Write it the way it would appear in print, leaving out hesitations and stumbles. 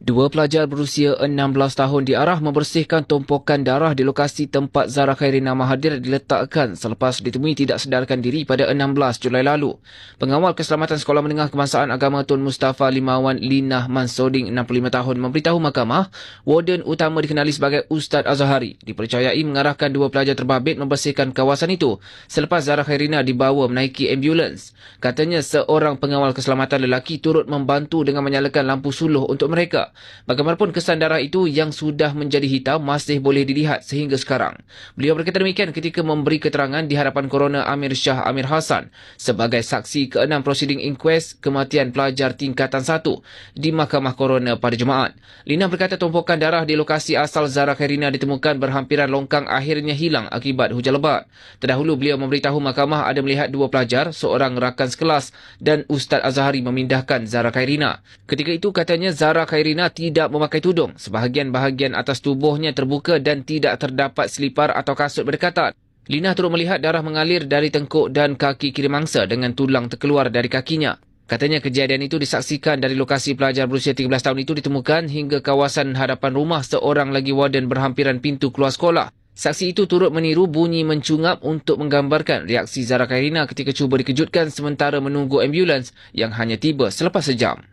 Dua pelajar berusia 16 tahun diarah membersihkan tumpukan darah di lokasi tempat Zara Khairina Mahathir diletakkan selepas ditemui tidak sedarkan diri pada 16 Julai lalu. Pengawal Keselamatan Sekolah Menengah Kebangsaan Agama Tun Mustafa Limawan Linah Mansoding 65 tahun memberitahu mahkamah, warden utama dikenali sebagai Ustaz Azhari dipercayai mengarahkan dua pelajar terbabit membersihkan kawasan itu selepas Zara Khairina dibawa menaiki ambulans. Katanya seorang pengawal keselamatan lelaki turut membantu dengan menyalakan lampu suluh untuk mereka. Bagaimanapun kesan darah itu yang sudah menjadi hitam masih boleh dilihat sehingga sekarang. Beliau berkata demikian ketika memberi keterangan di hadapan Coroner Amir Shah Amir Hassan sebagai saksi ke-6 prosiding inquest kematian pelajar tingkatan 1 di Mahkamah Coroner pada Jumaat. Lina berkata tumpukan darah di lokasi asal Zara Khairina ditemukan berhampiran longkang akhirnya hilang akibat hujan lebat. Terdahulu beliau memberitahu mahkamah ada melihat dua pelajar, seorang rakan sekelas dan Ustaz Azhari memindahkan Zara Khairina. Ketika itu katanya Zara Khairina tidak memakai tudung. Sebahagian-bahagian atas tubuhnya terbuka dan tidak terdapat selipar atau kasut berdekatan. Lina turut melihat darah mengalir dari tengkuk dan kaki kiri mangsa dengan tulang terkeluar dari kakinya. Katanya kejadian itu disaksikan dari lokasi pelajar berusia 13 tahun itu ditemukan hingga kawasan hadapan rumah seorang lagi warden berhampiran pintu keluar sekolah. Saksi itu turut meniru bunyi mencungap untuk menggambarkan reaksi Zara Khairina ketika cuba dikejutkan sementara menunggu ambulans yang hanya tiba selepas sejam.